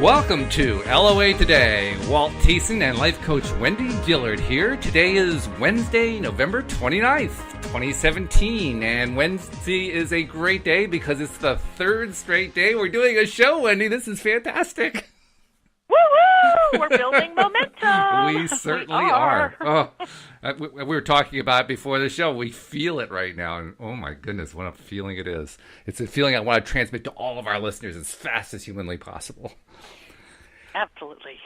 Welcome to LOA Today. Walt Thiessen and life coach Wendy Dillard here. Today is Wednesday, November 29th, 2017. And Wednesday is a great day because it's the third straight day we're doing a show, Wendy. This is fantastic. Woo-woo! We're building momentum. We certainly are. Oh, we were talking about it before the show. We feel it right now. And oh my goodness, what a feeling it is. It's a feeling I want to transmit to all of our listeners as fast as humanly possible. Absolutely.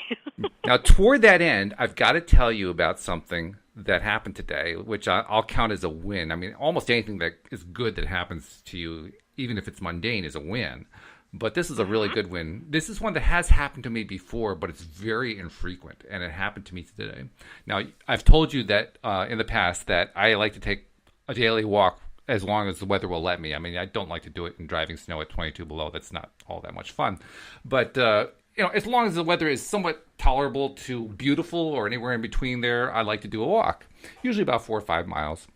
Now, toward that end, I've got to tell you about something that happened today, which I'll count as a win. I mean, almost anything that is good that happens to you, even if it's mundane, is a win. But this is a really good win. This is one that has happened to me before, but it's very infrequent, and it happened to me today. Now, I've told you that in the past that I like to take a daily walk as long as the weather will let me. I mean, I don't like to do it in driving snow at 22 below. That's not all that much fun. But as long as the weather is somewhat tolerable to beautiful or anywhere in between there, I like to do a walk, usually about 4 or 5 miles.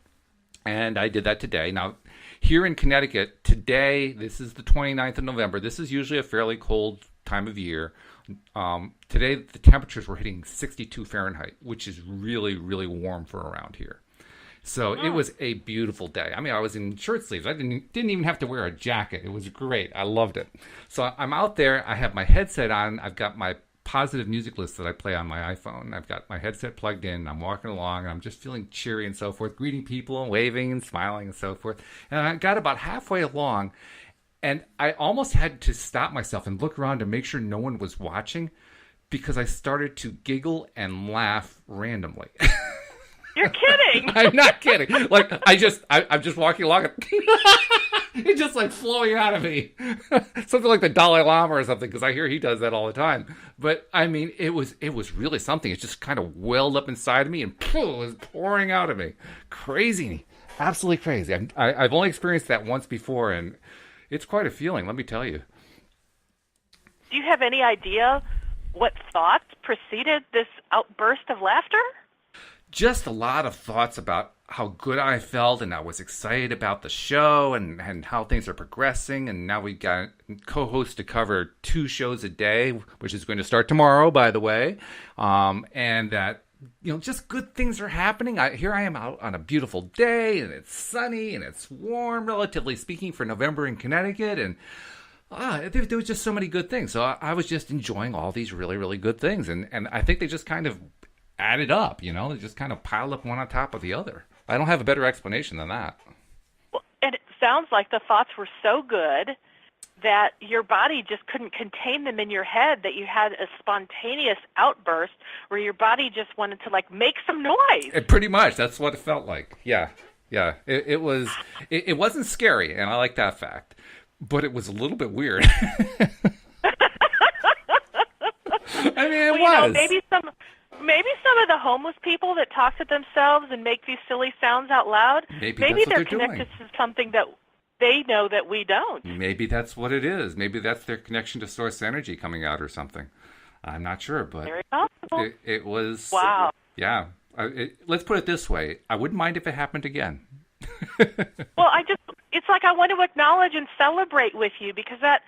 And I did that today. Now, here in Connecticut, today, this is the 29th of November. This is usually a fairly cold time of year. Today, the temperatures were hitting 62 Fahrenheit, which is really, really warm for around here. So it was a beautiful day. I mean, I was in shirt sleeves. I didn't even have to wear a jacket. It was great. I loved it. So I'm out there. I have my headset on. I've got my positive music list that I play on my iPhone. I've got my headset plugged in. I'm walking along, and I'm just feeling cheery and so forth, greeting people and waving and smiling and so forth. And I got about halfway along, and I almost had to stop myself and look around to make sure no one was watching because I started to giggle and laugh randomly. You're kidding. I'm not kidding. Like, I'm just walking along. It's just like flowing out of me. Something like the Dalai Lama or something, because I hear he does that all the time. But, I mean, it was really something. It just kind of welled up inside of me and it was pouring out of me. Crazy. Absolutely crazy. I've only experienced that once before, and it's quite a feeling, let me tell you. Do you have any idea what thoughts preceded this outburst of laughter? Just a lot of thoughts about how good I felt, and I was excited about the show and how things are progressing. And now we've got co-hosts to cover 2 shows a day, which is going to start tomorrow, by the way. And that, just good things are happening. Here I am out on a beautiful day, and it's sunny, and it's warm, relatively speaking, for November in Connecticut. And there was just so many good things. So I was just enjoying all these really, really good things. And I think they just kind of added up, they just kind of piled up one on top of the other. I don't have a better explanation than that. Well, and it sounds like the thoughts were so good that your body just couldn't contain them in your head, that you had a spontaneous outburst where your body just wanted to, make some noise. Pretty much. That's what it felt like. Yeah. It wasn't scary, and I like that fact. But it was a little bit weird. I mean, it was. Maybe some of the homeless people that talk to themselves and make these silly sounds out loud, maybe they're connected to something that they know that we don't. Maybe that's what it is. Maybe that's their connection to source energy coming out or something. I'm not sure, but very possible. It was. Wow. Yeah. Let's put it this way. I wouldn't mind if it happened again. Well, it's like I want to acknowledge and celebrate with you because that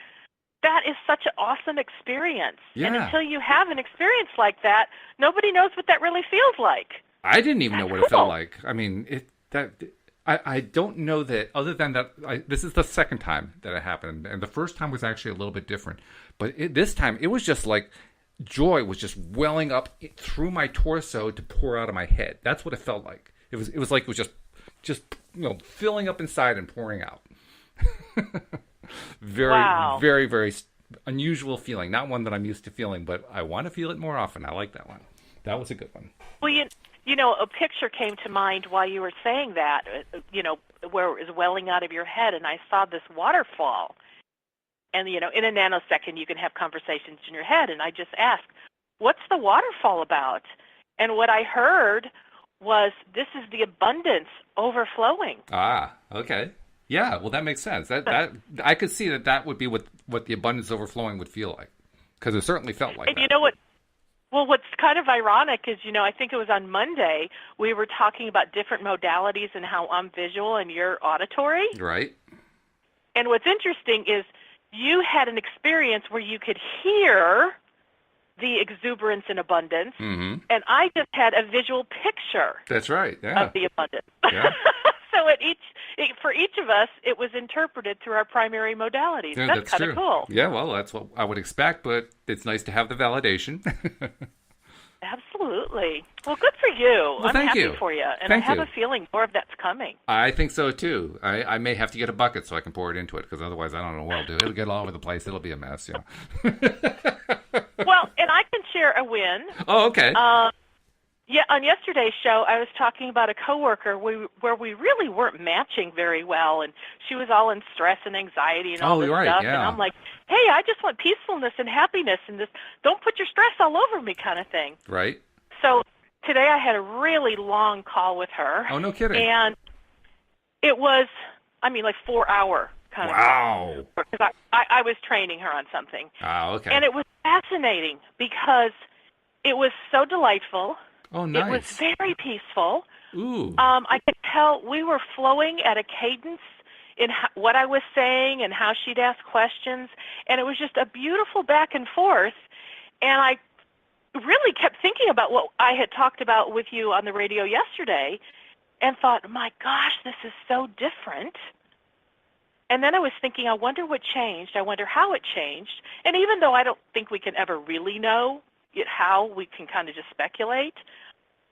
is such an awesome experience. Yeah. And until you have an experience like that, nobody knows what that really feels like. I didn't even know what it felt like. I mean, I don't know that, other than that, this is the second time that it happened. And the first time was actually a little bit different. But this time, it was just like joy was just welling up through my torso to pour out of my head. That's what it felt like. It was like it was just filling up inside and pouring out. Very, very, very unusual feeling. Not one that I'm used to feeling, but I want to feel it more often. I like that one. That was a good one. Well, a picture came to mind while you were saying that, where it was welling out of your head, and I saw this waterfall. And, in a nanosecond, you can have conversations in your head. And I just asked, what's the waterfall about? And what I heard was, this is the abundance overflowing. Ah, okay. Yeah, well, that makes sense. That I could see that would be what the abundance overflowing would feel like, because it certainly felt like that. And you know what? Well, what's kind of ironic is, I think it was on Monday, we were talking about different modalities and how I'm visual and you're auditory. Right. And what's interesting is you had an experience where you could hear the exuberance and abundance, and I just had a visual picture. That's right. Yeah. Of the abundance. Yeah. So for each of us, it was interpreted through our primary modalities. Yeah, that's kind of cool. Yeah, well, that's what I would expect, but it's nice to have the validation. Absolutely. Well, good for you. Well, I'm happy you. for you, and Thank I have you. a feeling more of that's coming. I think so too. I may have to get a bucket so I can pour it into it, because otherwise I don't know what I'll do. It'll get all over the place. It'll be a mess. Yeah. Well, and I can share a win. Oh, okay. Yeah, on yesterday's show, I was talking about a coworker where we really weren't matching very well, and she was all in stress and anxiety and all this stuff. Yeah. And I'm like, hey, I just want peacefulness and happiness, and this don't put your stress all over me kind of thing. Right. So today I had a really long call with her. Oh, no kidding. And it was, like 4-hour kind of call. Because I was training her on something. Oh, okay. And it was fascinating because it was so delightful. Oh, nice. It was very peaceful. Ooh. I could tell we were flowing at a cadence in what I was saying and how she'd ask questions, and it was just a beautiful back and forth. And I really kept thinking about what I had talked about with you on the radio yesterday and thought, my gosh, this is so different. And then I was thinking, I wonder what changed. I wonder how it changed. And even though I don't think we can ever really know how, we can kind of just speculate,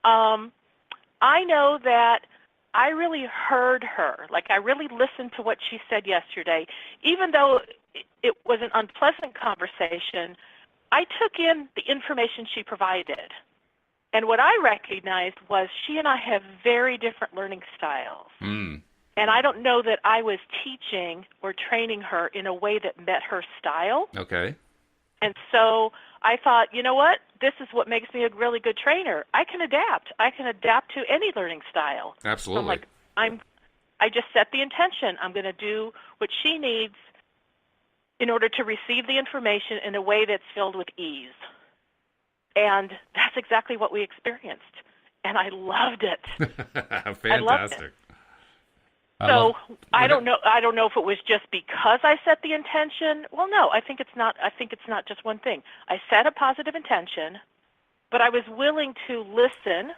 I know that I really heard her. Like, I really listened to what she said yesterday. Even though it was an unpleasant conversation, I took in the information she provided. And what I recognized was she and I have very different learning styles. Mm. And I don't know that I was teaching or training her in a way that met her style. Okay. And so I thought, you know what? This is what makes me a really good trainer. I can adapt. I can adapt to any learning style. Absolutely. So I just set the intention. I'm going to do what she needs in order to receive the information in a way that's filled with ease. And that's exactly what we experienced. And I loved it. Fantastic. I loved it. So I don't know if it was just because I set the intention. Well, no, I think it's not just one thing. I set a positive intention, but I was willing to listen,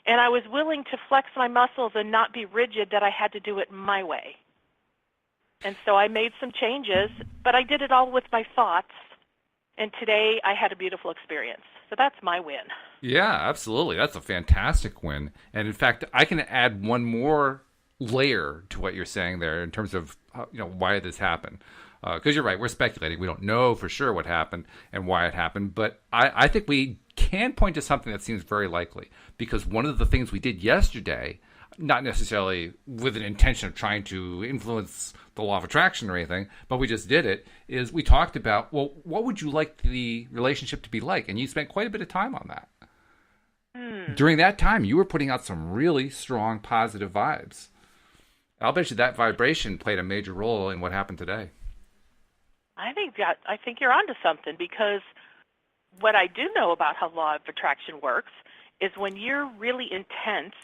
and I was willing to flex my muscles and not be rigid that I had to do it my way. And so I made some changes, but I did it all with my thoughts. And today I had a beautiful experience. So that's my win. Yeah, absolutely. That's a fantastic win. And in fact, I can add one more layer to what you're saying there in terms of why this happened, because you're right, we're speculating, we don't know for sure what happened and why it happened, but I think we can point to something that seems very likely, because one of the things we did yesterday, not necessarily with an intention of trying to influence the law of attraction or anything, but we just did it, is we talked about, well, what would you like the relationship to be like? And you spent quite a bit of time on that. During that time you were putting out some really strong positive vibes. I'll bet you that vibration played a major role in what happened today. I think you're onto something, because what I do know about how law of attraction works is when you're really intense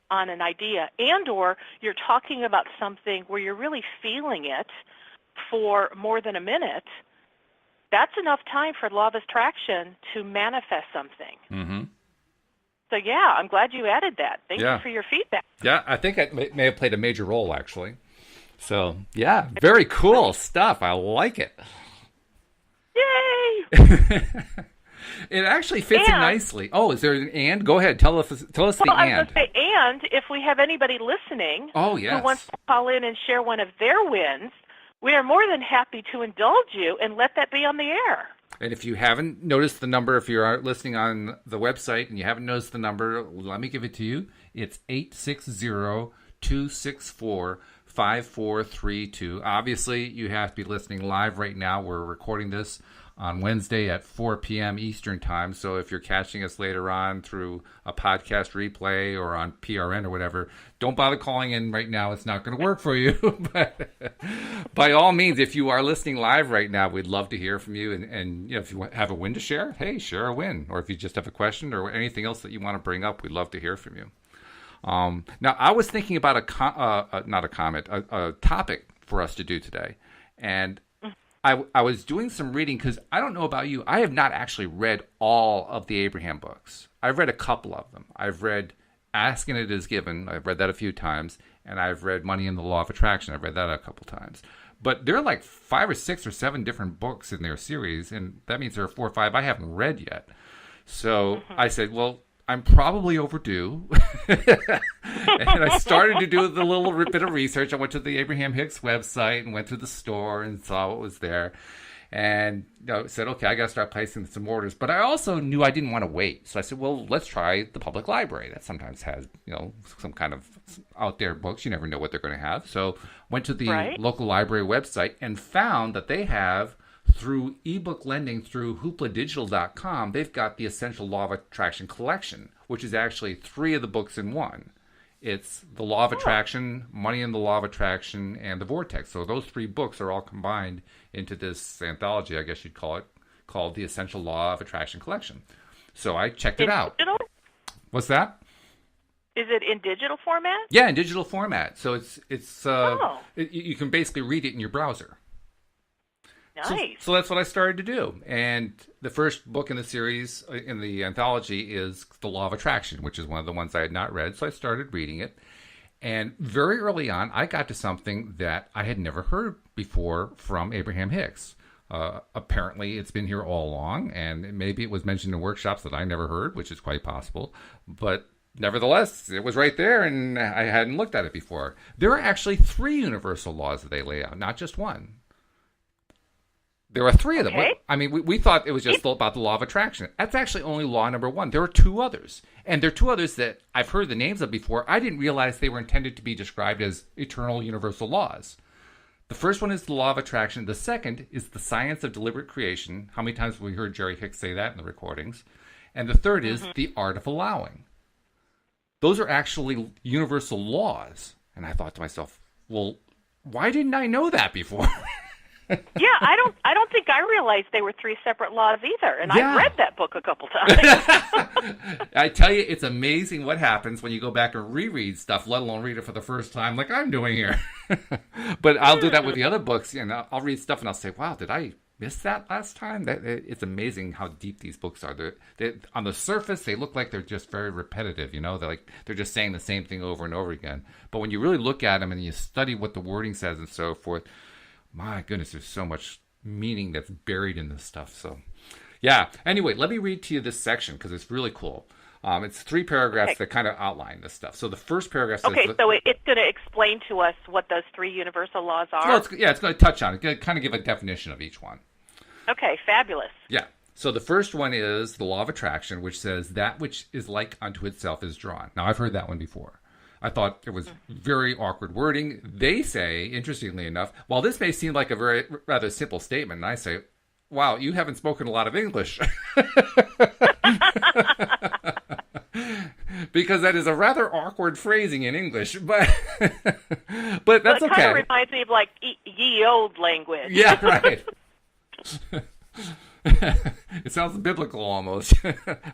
on an idea, and or you're talking about something where you're really feeling it for more than a minute, that's enough time for law of attraction to manifest something. Mm-hmm. So, yeah, I'm glad you added that. Thank you for your feedback. Yeah, I think it may have played a major role, actually. So, yeah, very cool stuff. I like it. Yay! It actually fits in nicely. Oh, is there an and? Go ahead. Tell us the and. I was going to say, and if we have anybody listening who wants to call in and share one of their wins, we are more than happy to indulge you and let that be on the air. And if you haven't noticed the number, if you're listening on the website and you haven't noticed the number, let me give it to you. It's 860-264-5432. Obviously, you have to be listening live right now. We're recording this on Wednesday at 4 p.m. Eastern Time. So if you're catching us later on through a podcast replay or on PRN or whatever, don't bother calling in right now. It's not going to work for you. But by all means, if you are listening live right now, we'd love to hear from you. And if you have a win to share, hey, share a win. Or if you just have a question or anything else that you want to bring up, we'd love to hear from you. Now, I was thinking about a topic for us to do today. And I was doing some reading because I don't know about you. I have not actually read all of the Abraham books. I've read a couple of them. I've read Ask and It Is Given. I've read that a few times. And I've read Money and the Law of Attraction. I've read that a couple times. But there are like 5 or 6 or 7 different books in their series. And that means there are 4 or 5 I haven't read yet. So I said, well, I'm probably overdue. And I started to do the little bit of research. I went to the Abraham Hicks website and went to the store and saw what was there. And said, okay, I got to start placing some orders. But I also knew I didn't want to wait. So I said, well, let's try the public library. That sometimes has, some kind of out there books. You never know what they're going to have. So went to the local library website and found that they have, through ebook lending through hoopladigital.com, they've got the Essential Law of Attraction collection, which is actually 3 of the books in one. It's the Law of Attraction, Money and the Law of Attraction, and the Vortex. So those 3 books are all combined into this anthology, I guess you'd call it, called the Essential Law of Attraction collection. So I checked it out. Digital? What's that? Is it in digital format? Yeah, in digital format. So you can basically read it in your browser. Nice. So that's what I started to do. And the first book in the series, in the anthology, is The Law of Attraction, which is one of the ones I had not read. So I started reading it. And very early on, I got to something that I had never heard before from Abraham Hicks. Apparently, it's been here all along, and maybe it was mentioned in workshops that I never heard, which is quite possible. But nevertheless, it was right there, and I hadn't looked at it before. There are actually 3 universal laws that they lay out, not just one. There are 3 of them. Okay. I mean, we thought it was just about the law of attraction. That's actually only law number 1. There are 2 others. And there are 2 others that I've heard the names of before. I didn't realize they were intended to be described as eternal universal laws. The first one is the law of attraction. The second is the science of deliberate creation. How many times have we heard Jerry Hicks say that in the recordings? And the third is the art of allowing. Those are actually universal laws. And I thought to myself, well, why didn't I know that before? Yeah, I don't think I realized they were 3 separate laws either, and I've read that book a couple times. I tell you, it's amazing what happens when you go back and reread stuff, let alone read it for the first time, like I'm doing here. But I'll do that with the other books, and I'll read stuff and I'll say, wow, did I miss that last time? It's amazing how deep these books are. They're, on the surface, they look like they're just very repetitive, they're just saying the same thing over and over again. But when you really look at them and you study what the wording says and so forth, my goodness, there's so much meaning that's buried in this stuff. So, yeah. Anyway, let me read to you this section because it's really cool. It's 3 paragraphs that kind of outline this stuff. So the first paragraph says... Okay, so it's going to explain to us what those 3 universal laws are? Well, it's going to touch on it. It's going to kind of give a definition of each one. Okay, fabulous. Yeah. So the first one is the law of attraction, which says that which is like unto itself is drawn. Now, I've heard that one before. I thought it was very awkward wording. They say, interestingly enough, while this may seem like a rather simple statement, and I say, wow, you haven't spoken a lot of English. Because that is a rather awkward phrasing in English, but that's okay. It kind of reminds me of like ye old language. Yeah, right. It sounds biblical almost.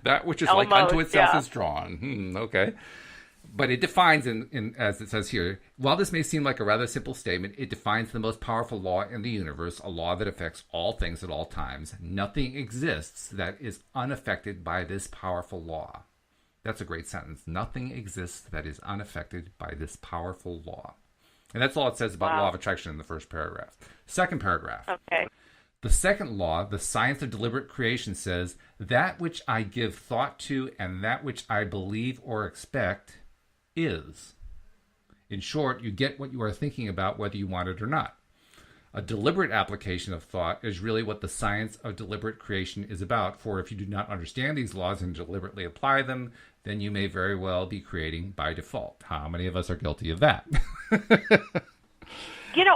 That which is like unto itself is drawn. Okay. But it defines, as it says here, while this may seem like a rather simple statement, it defines the most powerful law in the universe, a law that affects all things at all times. Nothing exists that is unaffected by this powerful law. That's a great sentence. Nothing exists that is unaffected by this powerful law. And that's all it says about law of attraction in the first paragraph. Second paragraph. Okay. The second law, the science of deliberate creation, says, that which I give thought to and that which I believe or expect is. In short, you get what you are thinking about whether you want it or not. A deliberate application of thought is really what the science of deliberate creation is about, for if you do not understand these laws and deliberately apply them, then you may very well be creating by default. How many of us are guilty of that?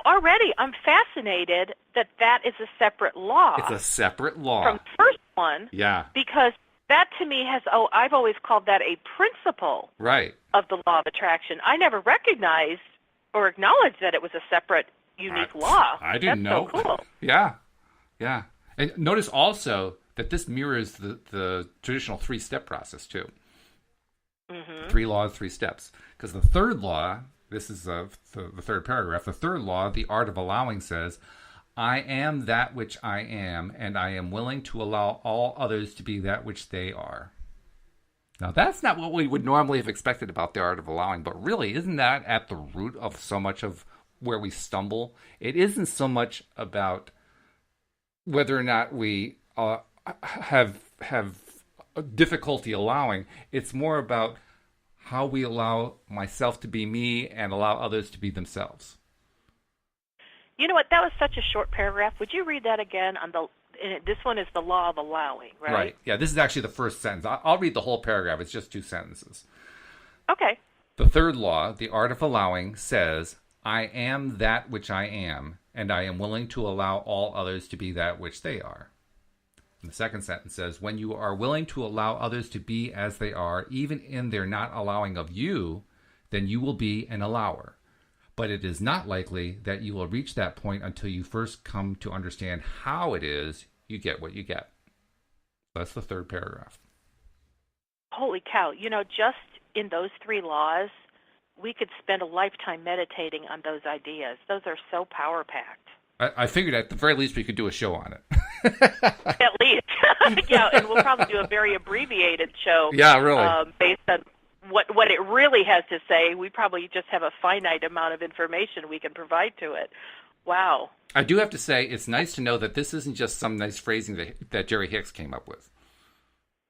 Already I'm fascinated that is a separate law. It's a separate law. From the first one. Yeah. Because that to me I've always called that a principle. Right. Of the law of attraction. I never recognized or acknowledged that it was a separate, unique law. I didn't know. So cool. Yeah. And notice also that this mirrors the traditional 3-step process too. 3 laws, 3 steps. Because the third law, this is the third paragraph, the third law, the art of allowing, says, I am that which I am, and I am willing to allow all others to be that which they are. Now, that's not what we would normally have expected about the art of allowing, but really, isn't that at the root of so much of where we stumble? It isn't so much about whether or not we have difficulty allowing. It's more about how we allow myself to be me and allow others to be themselves. You know what? That was such a short paragraph. Would you read that again? This one is the law of allowing, right? Right. Yeah, this is actually the first sentence. I'll read the whole paragraph. It's just 2 sentences. Okay. The third law, the art of allowing, says, I am that which I am, and I am willing to allow all others to be that which they are. And the second sentence says, when you are willing to allow others to be as they are, even in their not allowing of you, then you will be an allower. But it is not likely that you will reach that point until you first come to understand how it is you get what you get. That's the third paragraph. Holy cow. Just in those 3 laws, we could spend a lifetime meditating on those ideas. Those are so power-packed. I figured at the very least we could do a show on it. At least. Yeah, and we'll probably do a very abbreviated show. Yeah, really. Based on what it really has to say. We probably just have a finite amount of information we can provide to it. Wow. I do have to say, it's nice to know that this isn't just some nice phrasing that Jerry Hicks came up with.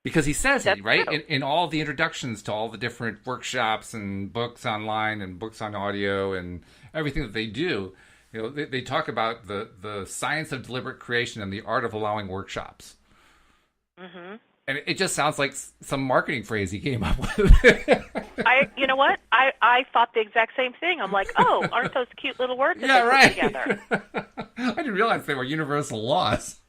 Because he says it, right? In all the introductions to all the different workshops and books online and books on audio and everything that they do, they talk about the science of deliberate creation and the art of allowing workshops. Mm-hmm. And it just sounds like some marketing phrase he came up with. You know what? I thought the exact same thing. I'm like, oh, aren't those cute little words that they put together? I didn't realize they were universal laws.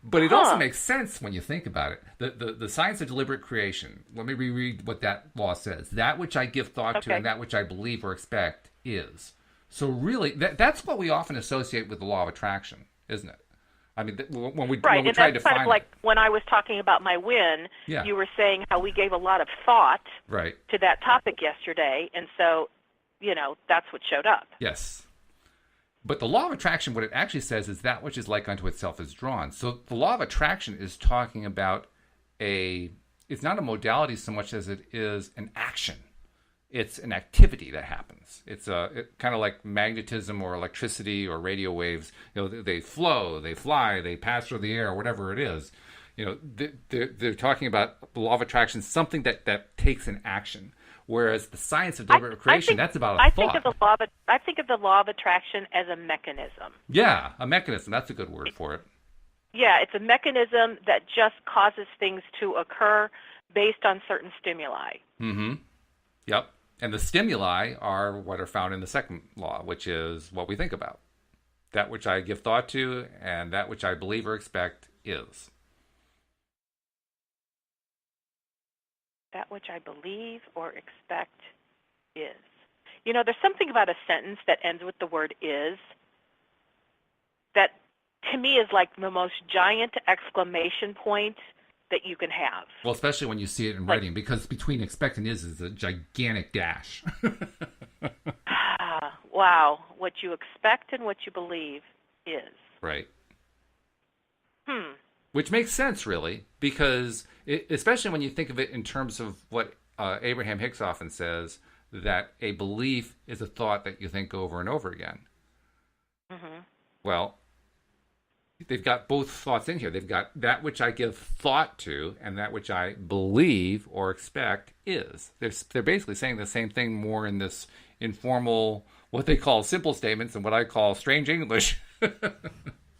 But it also makes sense when you think about it. The science of deliberate creation. Let me reread what that law says. That which I give thought to and that which I believe or expect is. So really, that's what we often associate with the law of attraction, isn't it? I mean, when we try to define it. Right, and that's kind of like when I was talking about my win, you were saying how we gave a lot of thought to that topic yesterday, and so, that's what showed up. Yes. But the law of attraction, what it actually says is that which is like unto itself is drawn. So the law of attraction is talking about it's not a modality so much as it is an action. It's an activity that happens. It's kind of like magnetism or electricity or radio waves. They flow, they fly, they pass through the air, or whatever it is. They're talking about the law of attraction, something that takes an action. Whereas the science of deliberate creation, that's about a thought. I think of the law of attraction as a mechanism. Yeah, a mechanism. That's a good word for it. Yeah, it's a mechanism that just causes things to occur based on certain stimuli. Mm-hmm. Yep. And the stimuli are what are found in the second law, which is what we think about. That which I give thought to and that which I believe or expect is. That which I believe or expect is. There's something about a sentence that ends with the word is that to me is like the most giant exclamation point that you can have. Well, especially when you see it in writing, because between expect and is a gigantic dash. Wow. What you expect and what you believe is. Right. Which makes sense, really, because especially when you think of it in terms of what Abraham Hicks often says, that a belief is a thought that you think over and over again. Mm-hmm. Well, they've got both thoughts in here. They've got that which I give thought to and that which I believe or expect is. They're basically saying the same thing more in this informal, what they call simple statements and what I call strange English.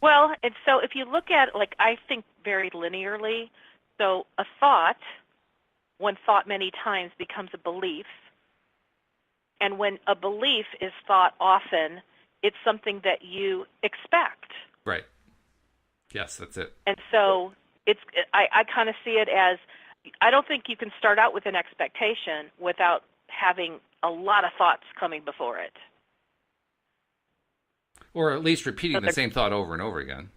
Well, and so if you look at it, I think very linearly, so a thought, when thought many times, becomes a belief. And when a belief is thought often, it's something that you expect. Right. Yes, that's it. And so I kind of see it as, I don't think you can start out with an expectation without having a lot of thoughts coming before it. Or at least repeating the same thought over and over again.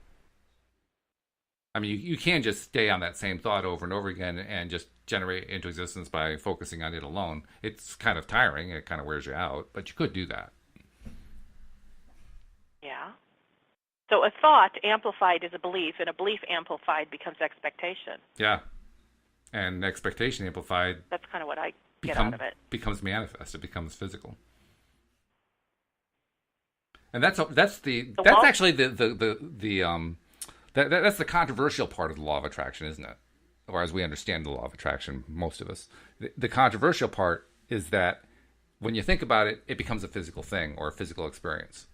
I mean, you can just stay on that same thought over and over again and just generate it into existence by focusing on it alone. It's kind of tiring. It kind of wears you out, but you could do that. Yeah. So a thought amplified is a belief, and a belief amplified becomes expectation. Yeah. And expectation amplified. That's kind of what I get out of it. Becomes manifest. It becomes physical. And that's actually that's the controversial part of the law of attraction, isn't it? Or as we understand the law of attraction, most of us. The controversial part is that when you think about it, it becomes a physical thing or a physical experience.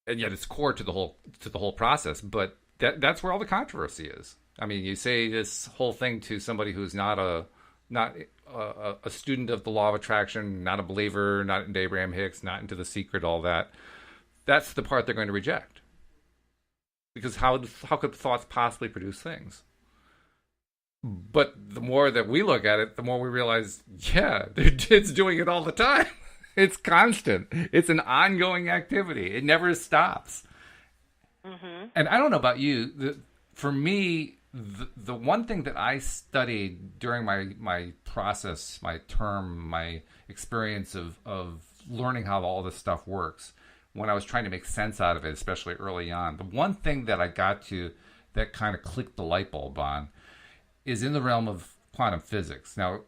And yet it's core to the whole process, but that's where all the controversy is. I mean, you say this whole thing to somebody who's not a student of the law of attraction, not a believer, not into Abraham Hicks, not into The Secret, all that. That's the part they're going to reject. Because how could thoughts possibly produce things? But the more that we look at it, the more we realize, yeah, it's doing it all the time. It's constant. It's an ongoing activity. It never stops. Mm-hmm. And I don't know about you. For me, the one thing that I studied during my process, my experience of learning how all this stuff works, when I was trying to make sense out of it, especially early on, the one thing that I got to that kind of clicked the light bulb on is in the realm of quantum physics. Now,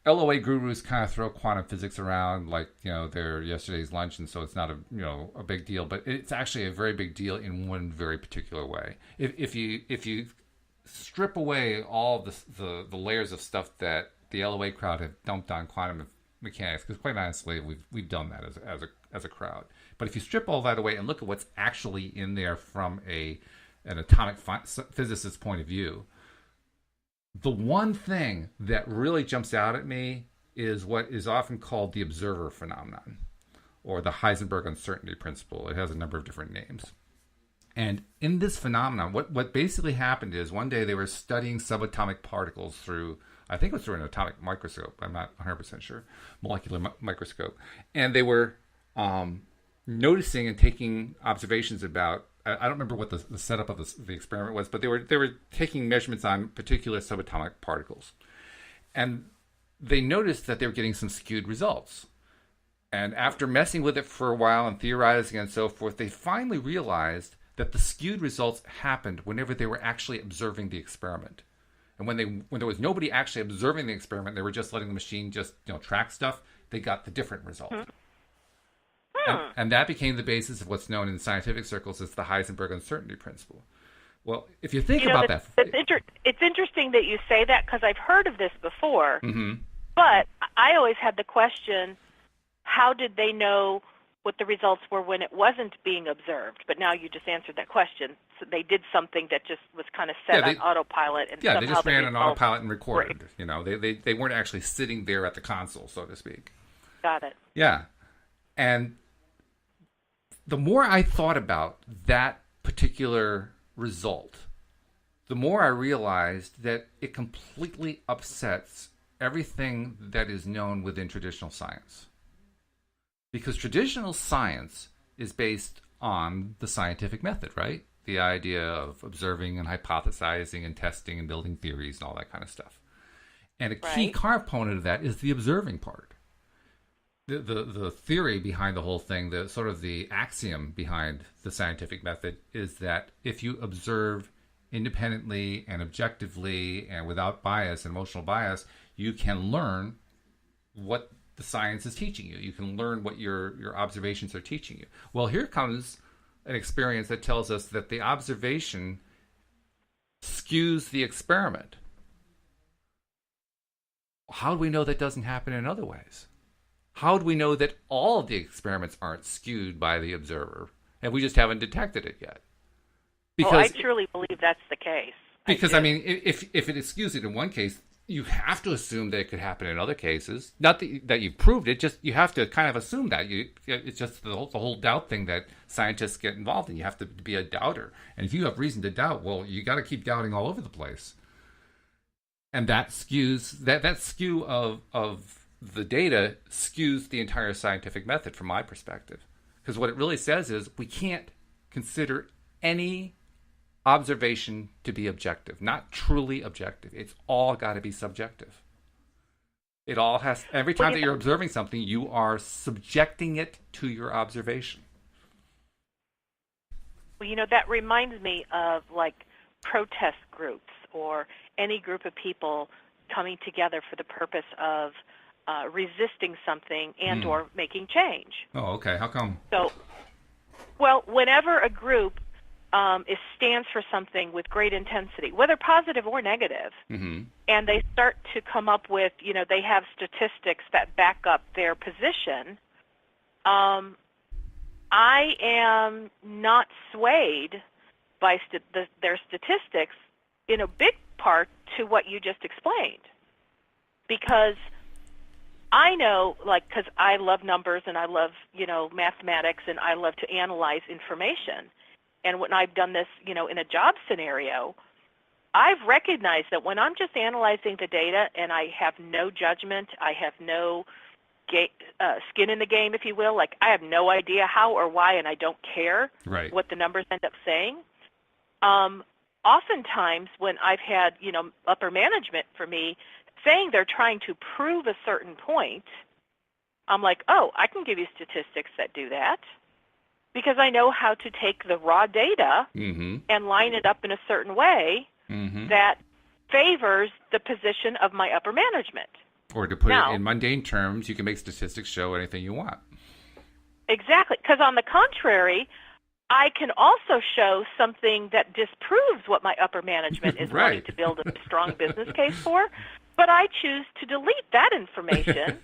LOA gurus kind of throw quantum physics around like, they're yesterday's lunch, and so it's not a big deal, but it's actually a very big deal in one very particular way. If you strip away all the layers of stuff that the LOA crowd have dumped on quantum mechanics, because quite honestly, we've done that as a crowd. But if you strip all that away and look at what's actually in there from an atomic physicist's point of view, the one thing that really jumps out at me is what is often called the observer phenomenon, or the Heisenberg uncertainty principle. It has a number of different names. And in this phenomenon, what basically happened is one day they were studying subatomic particles through, I think it was through an atomic microscope, I'm not 100% sure, molecular microscope. And they were noticing and taking observations about, I don't remember what the setup of the experiment was, but they were taking measurements on particular subatomic particles. And they noticed that they were getting some skewed results. And after messing with it for a while and theorizing and so forth, they finally realized that the skewed results happened whenever they were actually observing the experiment. And when there was nobody actually observing the experiment, they were just letting the machine just track stuff, they got the different result. And that became the basis of what's known in scientific circles as the Heisenberg uncertainty principle. Well, if you think about that... It's interesting that you say that, because I've heard of this before, mm-hmm. but I always had the question, how did they know what the results were when it wasn't being observed? But now you just answered that question. So they did something that just was kind of set on autopilot. And they just ran on autopilot and recorded. Right. They weren't actually sitting there at the console, so to speak. Got it. Yeah. And the more I thought about that particular result, the more I realized that it completely upsets everything that is known within traditional science. Because traditional science is based on the scientific method, right? The idea of observing and hypothesizing and testing and building theories and all that kind of stuff. And a key component of that is the observing part. The theory behind the whole thing, the sort of the axiom behind the scientific method is that if you observe independently and objectively and without bias, emotional bias, you can learn what the science is teaching you. You can learn what your observations are teaching you. Well, here comes an experience that tells us that the observation skews the experiment. How do we know that doesn't happen in other ways? How do we know that all of the experiments aren't skewed by the observer, and we just haven't detected it yet? Because I truly believe that's the case. Because, I mean, if it skews it in one case, you have to assume that it could happen in other cases. Not that you've proved it, just you have to kind of assume that. It's just the whole doubt thing that scientists get involved in. You have to be a doubter. And if you have reason to doubt, well, you got to keep doubting all over the place. And that skews, that skew of the data skews the entire scientific method from my perspective. Because what it really says is we can't consider any observation to be objective, not truly objective. It's all got to be subjective. It all has, every time that you're observing something, you are subjecting it to your observation. Well, that reminds me of like protest groups or any group of people coming together for the purpose of resisting something and or making change. Oh, okay. How come? So, well, whenever a group stands for something with great intensity, whether positive or negative, and they start to come up with, they have statistics that back up their position, I am not swayed by their statistics in a big part to what you just explained. Because I know, because I love numbers and I love, mathematics and I love to analyze information. And when I've done this, in a job scenario, I've recognized that when I'm just analyzing the data and I have no judgment, I have no skin in the game, if you will, like I have no idea how or why and I don't care what the numbers end up saying. Oftentimes when I've had, upper management for me saying they're trying to prove a certain point, I'm like, oh, I can give you statistics that do that. Because I know how to take the raw data and line it up in a certain way that favors the position of my upper management. Or to put it in mundane terms, you can make statistics show anything you want. Exactly. Because on the contrary, I can also show something that disproves what my upper management is wanting to build a strong business case for, but I choose to delete that information.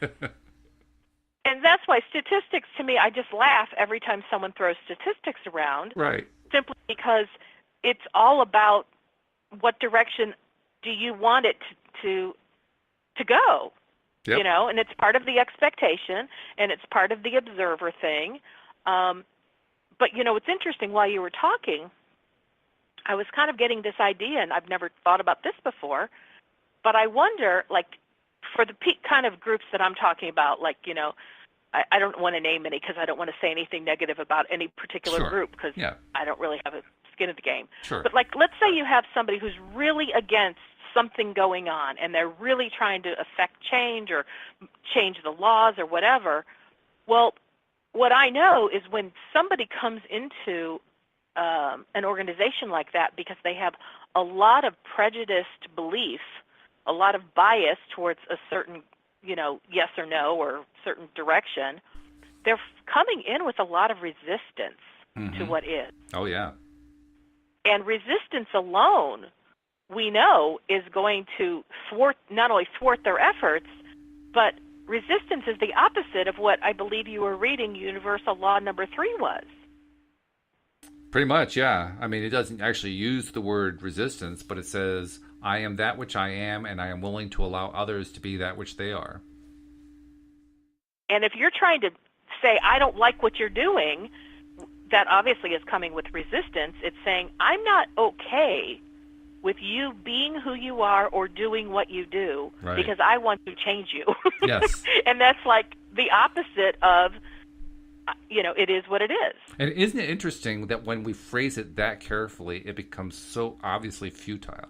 And that's why statistics, to me, I just laugh every time someone throws statistics around. Right. Simply because it's all about what direction do you want it to go. Yep. And it's part of the expectation, and it's part of the observer thing. But, it's interesting, while you were talking, I was kind of getting this idea, and I've never thought about this before, but I wonder, for the kind of groups that I'm talking about, I don't want to name any because I don't want to say anything negative about any particular group because I don't really have a skin in the game. Sure. But let's say you have somebody who's really against something going on and they're really trying to affect change or change the laws or whatever. Well, what I know is when somebody comes into an organization like that because they have a lot of prejudiced belief, a lot of bias towards a certain yes or no or certain direction, they're coming in with a lot of resistance to what is. Oh, yeah. And resistance alone, we know, is going to not only thwart their efforts, but resistance is the opposite of what I believe you were reading Universal Law number 3 was. Pretty much, yeah. I mean, it doesn't actually use the word resistance, but it says, I am that which I am, and I am willing to allow others to be that which they are. And if you're trying to say, I don't like what you're doing, that obviously is coming with resistance. It's saying, I'm not okay with you being who you are or doing what you do because I want to change you. Yes. And that's like the opposite of, it is what it is. And isn't it interesting that when we phrase it that carefully, it becomes so obviously futile?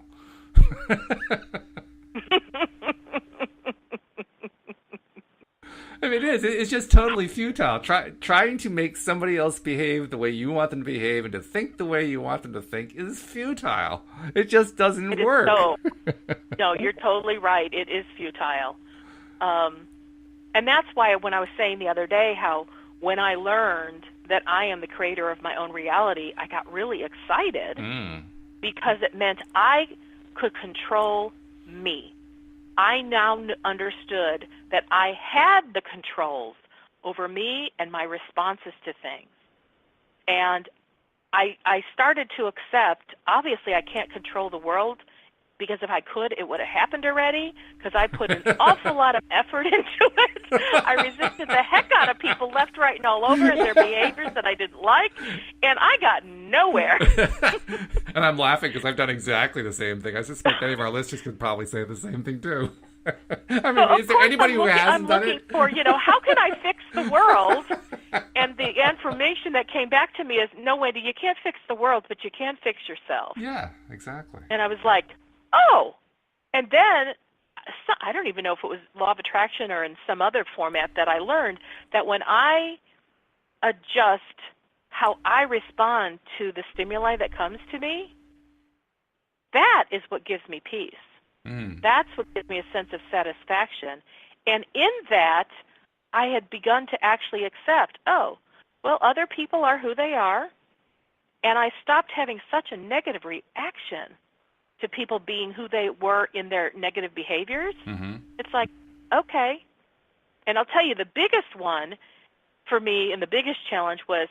I mean, it is. It's just totally futile. Trying to make somebody else behave the way you want them to behave and to think the way you want them to think is futile. It just doesn't work. No, you're totally right. It is futile. And that's why when I was saying the other day how when I learned that I am the creator of my own reality, I got really excited because it meant I could control me. I now understood that I had the controls over me and my responses to things. And I started to accept, obviously I can't control the world, because if I could, it would have happened already, because I put an awful lot of effort into it. I resisted the heck out of people left, right, and all over and their behaviors that I didn't like, and I got nowhere. And I'm laughing because I've done exactly the same thing. I suspect any of our listeners could probably say the same thing, too. I mean, is there anybody who hasn't done it? I'm looking for, how can I fix the world? And the information that came back to me is, no, Wendy, you can't fix the world, but you can fix yourself. Yeah, exactly. And I was like, oh. And then, I don't even know if it was Law of Attraction or in some other format that I learned that when I adjust how I respond to the stimuli that comes to me, that is what gives me peace. That's what gives me a sense of satisfaction. And in that, I had begun to actually accept, oh, well, other people are who they are, and I stopped having such a negative reaction to people being who they were in their negative behaviors. It's like, okay. And I'll tell you, the biggest one for me and the biggest challenge was,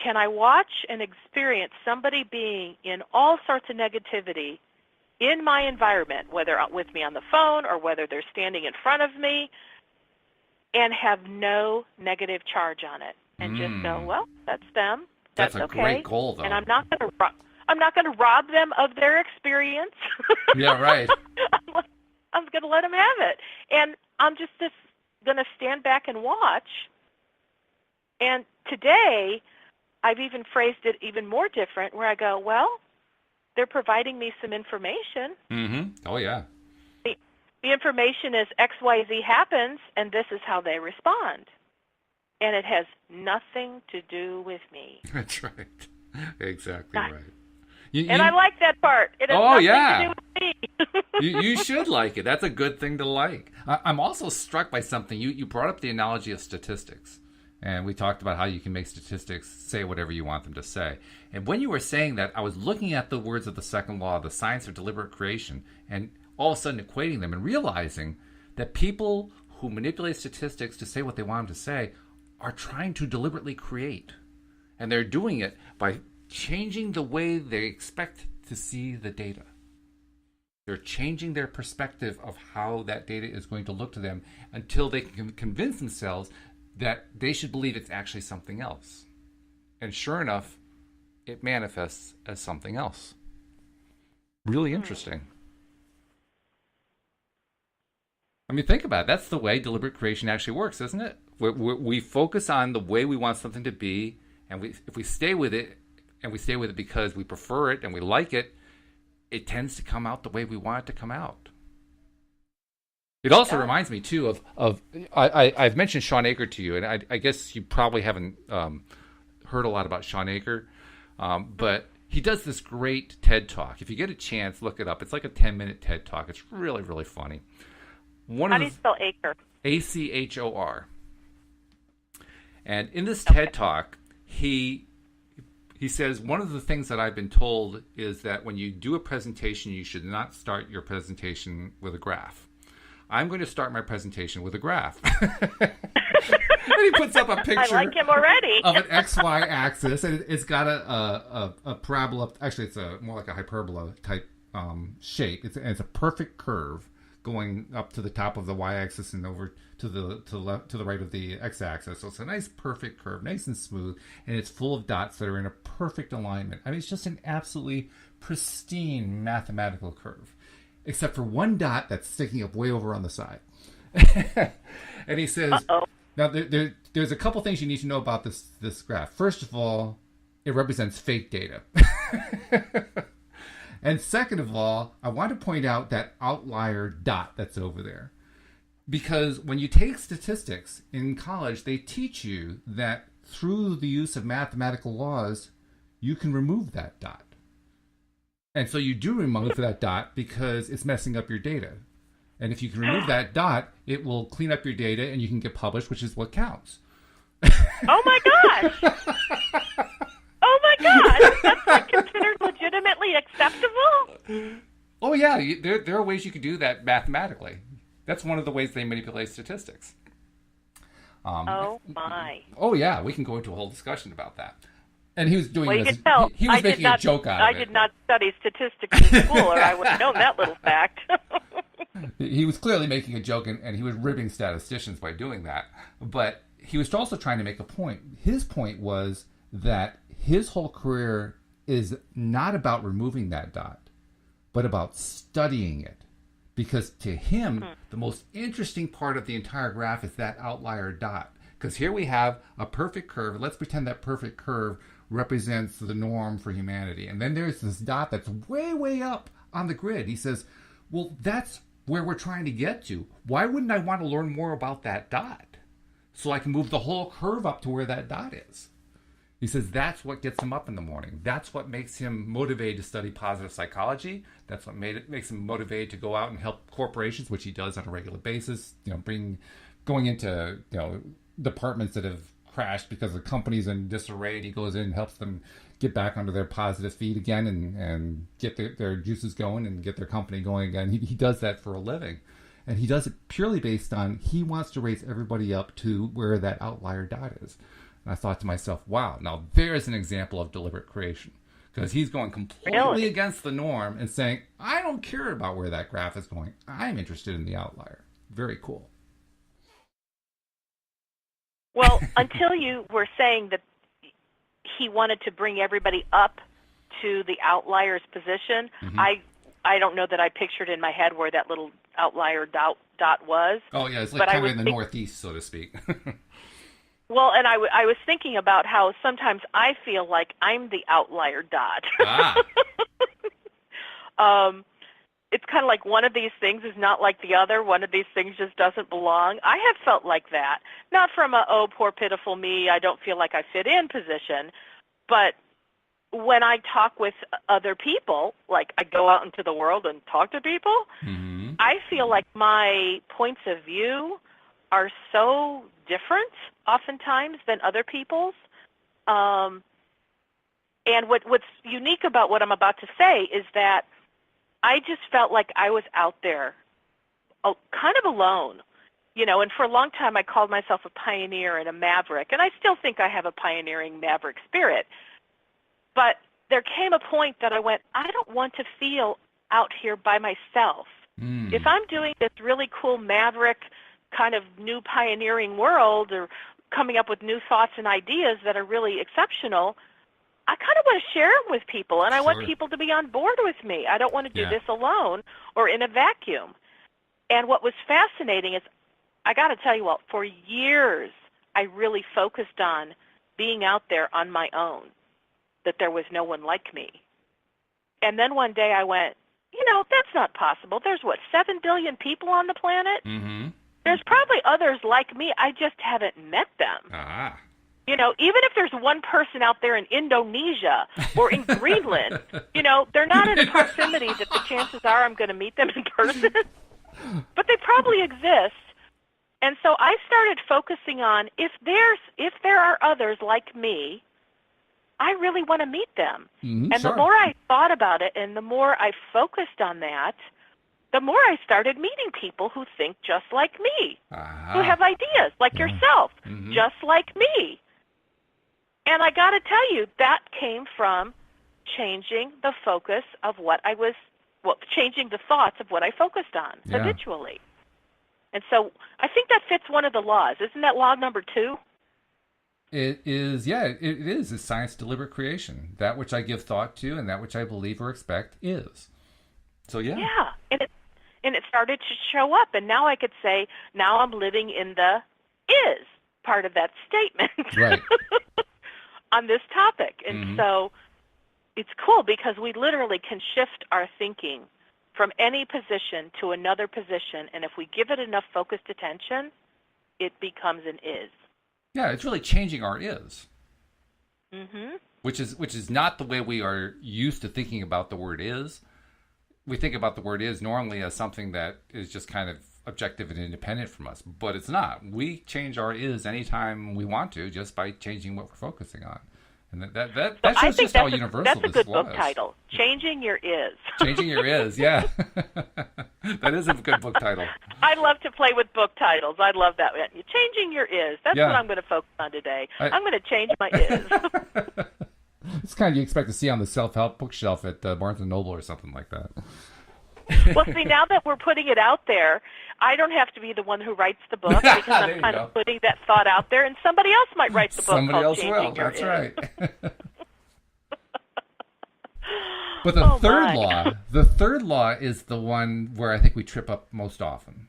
can I watch and experience somebody being in all sorts of negativity in my environment, whether with me on the phone or whether they're standing in front of me, and have no negative charge on it, and just go, well, that's them. That's a okay. great goal, though. And I'm not going to rob them of their experience. Yeah, right. I'm going to let them have it, and I'm just going to stand back and watch. And today, I've even phrased it even more different, where I go, well, they're providing me some information. Oh, yeah. The information is XYZ happens, and this is how they respond. And it has nothing to do with me. That's right. Exactly right. I like that part. It has nothing to do with me. You should like it. That's a good thing to like. I'm also struck by something. You brought up the analogy of statistics. And we talked about how you can make statistics say whatever you want them to say. And when you were saying that, I was looking at the words of the second law, the science of deliberate creation, and all of a sudden equating them and realizing that people who manipulate statistics to say what they want them to say are trying to deliberately create. And they're doing it by changing the way they expect to see the data. They're changing their perspective of how that data is going to look to them until they can convince themselves that they should believe it's actually something else. And sure enough, it manifests as something else. Really interesting. I mean, think about it. That's the way deliberate creation actually works, isn't it? We focus on the way we want something to be, and if we stay with it, and we stay with it because we prefer it and we like it, it tends to come out the way we want it to come out. It also reminds me, too, of I've mentioned Sean Aker to you, and I guess you probably haven't heard a lot about Sean Aker, but he does this great TED Talk. If you get a chance, look it up. It's like a 10-minute TED Talk. It's really, really funny. How do you spell Aker? Achor. And in this TED Talk, he says, one of the things that I've been told is that when you do a presentation, you should not start your presentation with a graph. I'm going to start my presentation with a graph. And he puts up a picture I like him already. of an XY axis, and it's got a parabola. Actually, it's more like a hyperbola type shape. It's a perfect curve going up to the top of the y-axis and over to the right of the x-axis. So it's a nice perfect curve, nice and smooth, and it's full of dots that are in a perfect alignment. I mean, it's just an absolutely pristine mathematical curve, except for one dot that's sticking up way over on the side. And he says, now there's a couple things you need to know about this graph. First of all, it represents fake data. And second of all, I want to point out that outlier dot that's over there. Because when you take statistics in college, they teach you that through the use of mathematical laws, you can remove that dot. And so you do remove that dot because it's messing up your data. And if you can remove that dot, it will clean up your data and you can get published, which is what counts. Oh my gosh! Oh my gosh! That's like considered legitimately acceptable? Oh yeah, there are ways you could do that mathematically. That's one of the ways they manipulate statistics. Oh my! Oh yeah, we can go into a whole discussion about that. And he was doing well, you this. can tell He was making a joke out of it. I did not study statistics in school, or I would have known that little fact. He was clearly making a joke, and he was ribbing statisticians by doing that. But he was also trying to make a point. His point was that his whole career is not about removing that dot, but about studying it. Because to him, the most interesting part of the entire graph is that outlier dot. Because here we have a perfect curve. Let's pretend that perfect curve represents the norm for humanity. And then there's this dot that's way, way up on the grid. He says, well, that's where we're trying to get to. Why wouldn't I want to learn more about that dot? So I can move the whole curve up to where that dot is. He says that's what gets him up in the morning. That's what makes him motivated to study positive psychology. That's what makes him motivated to go out and help corporations, which he does on a regular basis. Going into departments that have crashed because the company's in disarray, and he goes in and helps them get back onto their positive feet again and get their juices going and get their company going again. He does that for a living. And he does it purely based on he wants to raise everybody up to where that outlier dot is. And I thought to myself, wow, now there's an example of deliberate creation. Because he's going completely against the norm and saying, I don't care about where that graph is going. I'm interested in the outlier. Very cool. Well, until you were saying that he wanted to bring everybody up to the outlier's position, mm-hmm. I don't know that I pictured in my head where that little outlier dot was. Oh, yeah, it's like kind of in the northeast, so to speak. Well, and I was thinking about how sometimes I feel like I'm the outlier dot. It's kind of like one of these things is not like the other. One of these things just doesn't belong. I have felt like that. Not from a, oh, poor, pitiful me, I don't feel like I fit in position, but when I talk with other people, like I go out into the world and talk to people, mm-hmm. I feel like my points of view are so different oftentimes than other people's. And what's unique about what I'm about to say is that I just felt like I was out there kind of alone, and for a long time I called myself a pioneer and a maverick, and I still think I have a pioneering maverick spirit. But there came a point that I went, I don't want to feel out here by myself. Mm. If I'm doing this really cool maverick kind of new pioneering world or coming up with new thoughts and ideas that are really exceptional, I kind of want to share them with people, and I want people to be on board with me. I don't want to do this alone or in a vacuum. And what was fascinating is, I got to tell you, for years I really focused on being out there on my own, that there was no one like me. And then one day I went, that's not possible. There's, 7 billion people on the planet? Mm-hmm. There's probably others like me. I just haven't met them. Ah. Even if there's one person out there in Indonesia or in Greenland, they're not in a proximity that the chances are I'm going to meet them in person. But they probably exist. And so I started focusing on if there are others like me, I really want to meet them. Mm-hmm, and the more I thought about it and the more I focused on that, the more I started meeting people who think just like me, who have ideas like yourself, mm-hmm. just like me. And I got to tell you, that came from changing the focus of changing the thoughts of what I focused on habitually. And so I think that fits one of the laws. Isn't that law number 2? It is, it is. It's science deliberate creation. That which I give thought to and that which I believe or expect is. So, yeah. Yeah, and it started to show up. And now I could say, now I'm living in the is part of that statement. Right. On this topic. And mm-hmm. so it's cool because we literally can shift our thinking from any position to another position. And if we give it enough focused attention, it becomes an is. Yeah, it's really changing our is. Mm-hmm. Which is not the way we are used to thinking about the word is. We think about the word is normally as something that is just kind of objective and independent from us, but it's not. We change our is anytime we want to, just by changing what we're focusing on, and that shows just how universal this law is. That's a good book title. Changing your is. Changing your is, yeah. That is a good book title. I love to play with book titles. I love that. Changing your is. That's what I'm going to focus on today. I'm going to change my is. It's kind of you expect to see on the self-help bookshelf at Barnes & Noble or something like that. Well, see, now that we're putting it out there, I don't have to be the one who writes the book because I'm kind of putting that thought out there, and somebody else might write the book called Changing Your Is. That's right. But the third law is the one where I think we trip up most often.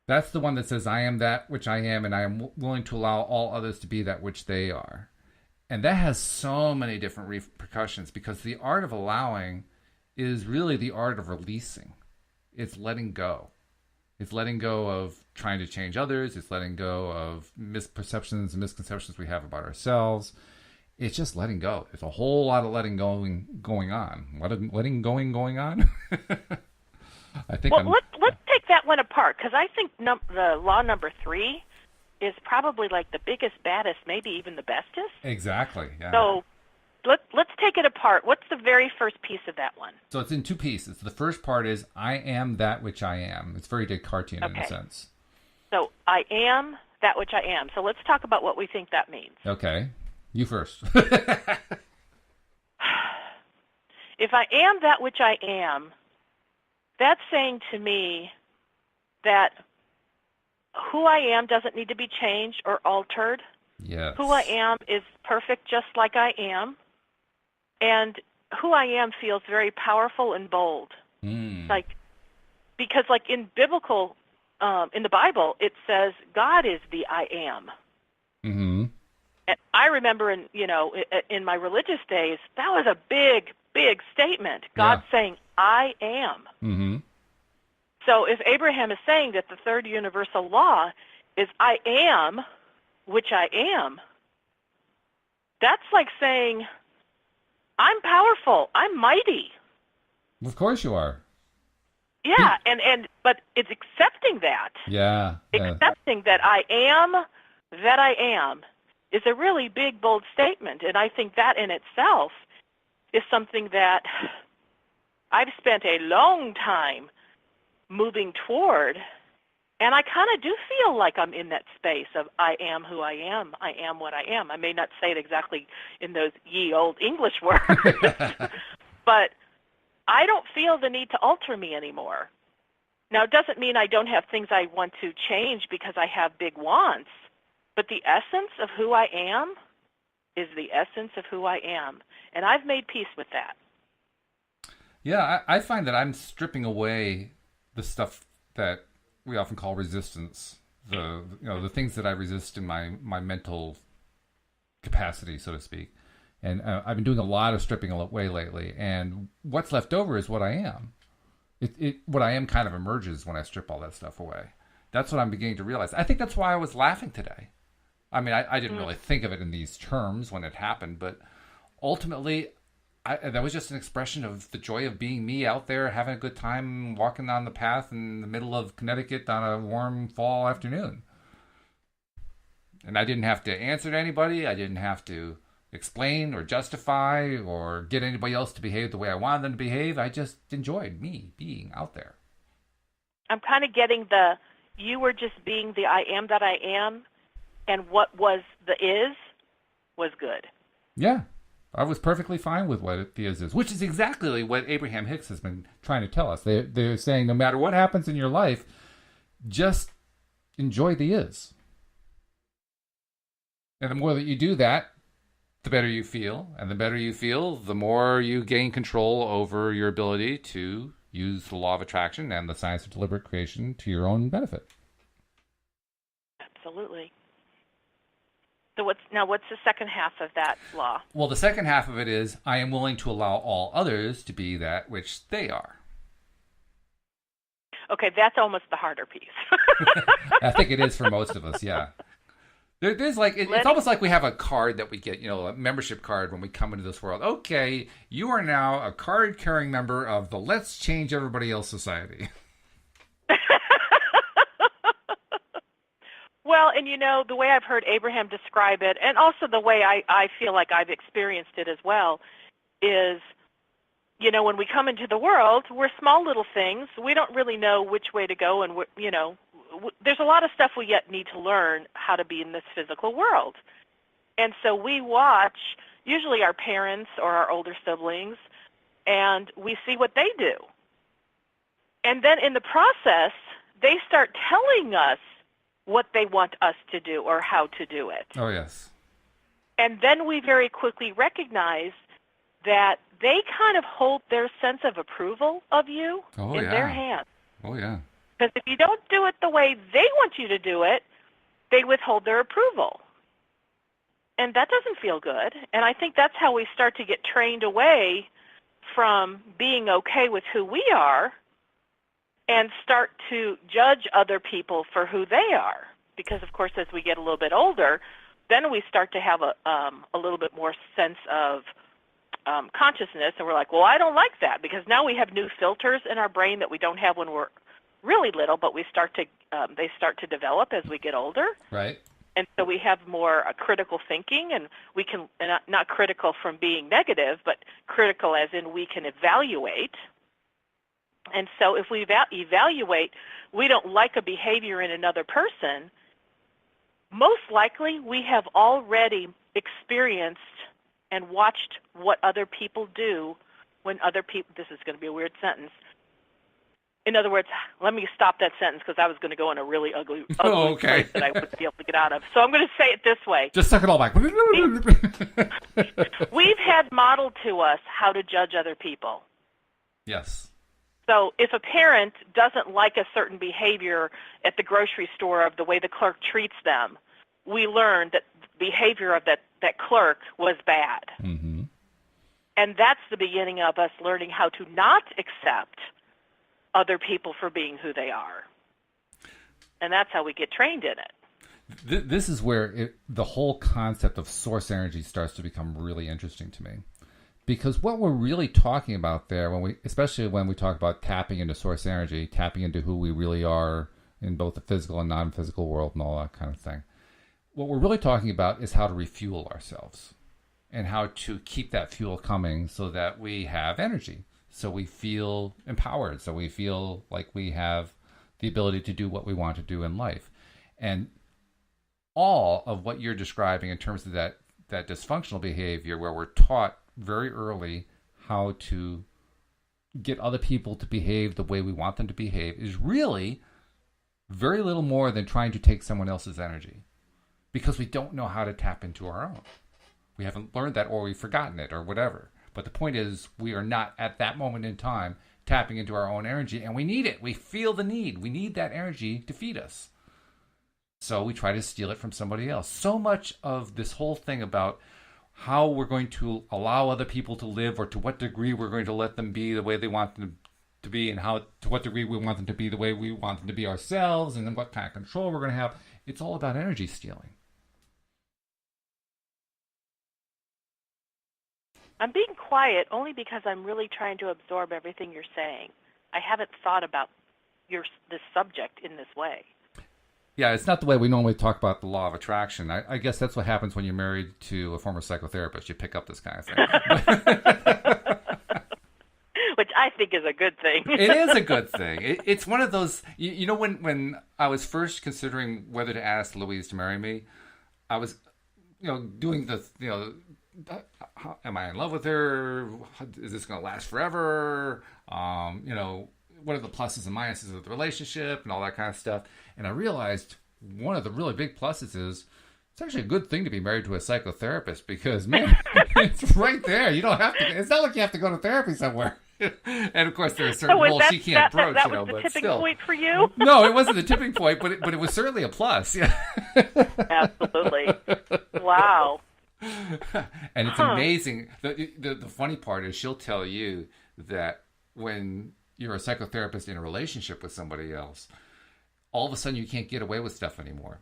That's the one that says, I am that which I am, and I am willing to allow all others to be that which they are. And that has so many different repercussions because the art of allowing is really the art of releasing. It's letting go. It's letting go of trying to change others. It's letting go of misperceptions and misconceptions we have about ourselves. It's just letting go. There's a whole lot of going on. Going on. I think. Well, let's take that one apart, because I think the law number 3 is probably like the biggest, baddest, maybe even the bestest. Exactly. Yeah. So let's take it apart. What's the very first piece of that one? So it's in 2 pieces. The first part is I am that which I am. It's very Descartesian in a sense. So I am that which I am. So let's talk about what we think that means. Okay. You first. If I am that which I am, that's saying to me that who I am doesn't need to be changed or altered. Yes. Who I am is perfect just like I am. And who I am feels very powerful and bold. Because in biblical, in the Bible, it says God is the I am. Mm-hmm. And I remember in my religious days, that was a big, big statement. God saying, I am. Mm-hmm. So if Abraham is saying that the third universal law is I am, which I am, that's like saying, I'm powerful, I'm mighty. Of course you are. Yeah, but it's accepting that. Yeah. Accepting that I am is a really big, bold statement. And I think that in itself is something that I've spent a long time moving toward. And I kind of do feel like I'm in that space of I am who I am what I am. I may not say it exactly in those ye old English words, but I don't feel the need to alter me anymore. Now, it doesn't mean I don't have things I want to change because I have big wants, but the essence of who I am is the essence of who I am, and I've made peace with that. Yeah, I find that I'm stripping away the stuff that we often call resistance, the things that I resist in my mental capacity, so to speak. And I've been doing a lot of stripping away lately, and what's left over is what I am. What I am kind of emerges when I strip all that stuff away. That's what I'm beginning to realize. I think that's why I was laughing today. I mean, I didn't really think of it in these terms when it happened, but ultimately, that was just an expression of the joy of being me out there, having a good time, walking on the path in the middle of Connecticut on a warm fall afternoon. And I didn't have to answer to anybody. I didn't have to explain or justify or get anybody else to behave the way I wanted them to behave. I just enjoyed me being out there. I'm kind of getting you were just being the I am that I am, and what was the is was good. Yeah, I was perfectly fine with what the is, which is exactly what Abraham Hicks has been trying to tell us. They're saying no matter what happens in your life, just enjoy the is. And the more that you do that, the better you feel. And the better you feel, the more you gain control over your ability to use the law of attraction and the science of deliberate creation to your own benefit. Absolutely. So what's the second half of that law? Well, the second half of it is, I am willing to allow all others to be that which they are. Okay, that's almost the harder piece. I think it is for most of us, yeah. There's it's almost like we have a card that we get, a membership card when we come into this world. Okay, you are now a card-carrying member of the Let's Change Everybody Else Society. Well, and the way I've heard Abraham describe it, and also the way I feel like I've experienced it as well, is, when we come into the world, we're small little things. We don't really know which way to go, and, there's a lot of stuff we yet need to learn how to be in this physical world. And so we watch, usually our parents or our older siblings, and we see what they do. And then in the process, they start telling us what they want us to do or how to do it. Oh, yes. And then we very quickly recognize that they kind of hold their sense of approval of you in their hands. Oh, yeah. Because if you don't do it the way they want you to do it, they withhold their approval. And that doesn't feel good. And I think that's how we start to get trained away from being okay with who we are and start to judge other people for who they are. Because, of course, as we get a little bit older, then we start to have a little bit more sense of consciousness, and we're like, well, I don't like that, because now we have new filters in our brain that we don't have when we're really little, but they start to develop as we get older. Right. And so we have more critical thinking, and we can, not critical from being negative, but critical as in we can evaluate. And so if we evaluate, we don't like a behavior in another person, most likely we have already experienced and watched what other people do when other people, this is going to be a weird sentence. In other words, let me stop that sentence, because I was going to go in a really ugly place that I wouldn't be able to get out of. So I'm going to say it this way. Just suck it all back. We've had modeled to us how to judge other people. Yes. So if a parent doesn't like a certain behavior at the grocery store of the way the clerk treats them, we learned that the behavior of that clerk was bad. Mm-hmm. And that's the beginning of us learning how to not accept other people for being who they are. And that's how we get trained in it. This is where the whole concept of source energy starts to become really interesting to me. Because what we're really talking about there, especially when we talk about tapping into source energy, tapping into who we really are in both the physical and non-physical world and all that kind of thing, what we're really talking about is how to refuel ourselves and how to keep that fuel coming so that we have energy, so we feel empowered, so we feel like we have the ability to do what we want to do in life. And all of what you're describing in terms of that dysfunctional behavior, where we're taught very early how to get other people to behave the way we want them to behave, is really very little more than trying to take someone else's energy, because we don't know how to tap into our own. We haven't learned that, or we've forgotten it, or whatever. But the point is, we are not at that moment in time tapping into our own energy, and we need it. We feel the need. We need that energy to feed us. So we try to steal it from somebody else. So much of this whole thing about how we're going to allow other people to live, or to what degree we're going to let them be the way they want them to be, and to what degree we want them to be the way we want them to be ourselves, and then what kind of control we're going to have. It's all about energy stealing. I'm being quiet only because I'm really trying to absorb everything you're saying. I haven't thought about this subject in this way. Yeah, it's not the way we normally talk about the law of attraction. I guess that's what happens when you're married to a former psychotherapist. You pick up this kind of thing. Which I think is a good thing. It is a good thing. It's one of those, you know, when I was first considering whether to ask Louise to marry me, I was, doing the, am I in love with her? Is this going to last forever? What are the pluses and minuses of the relationship and all that kind of stuff? And I realized one of the really big pluses is it's actually a good thing to be married to a psychotherapist, because, man, it's right there. You don't have to. It's not like you have to go to therapy somewhere. And of course, there are certain rules she can't broach. That was the tipping point for you? No, it wasn't the tipping point, but it was certainly a plus. Yeah. Absolutely. Wow. And it's amazing. The funny part is she'll tell you that when you're a psychotherapist in a relationship with somebody else, all of a sudden you can't get away with stuff anymore.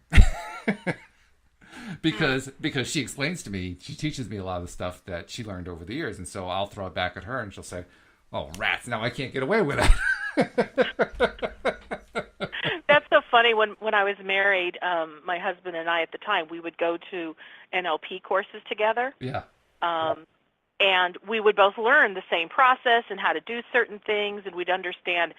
because she explains to me, she teaches me a lot of the stuff that she learned over the years, and so I'll throw it back at her, and she'll say, "Oh, rats! Now I can't get away with it." That's so funny. When I was married, my husband and I at the time, we would go to NLP courses together. Yeah. And we would both learn the same process and how to do certain things, and we'd understand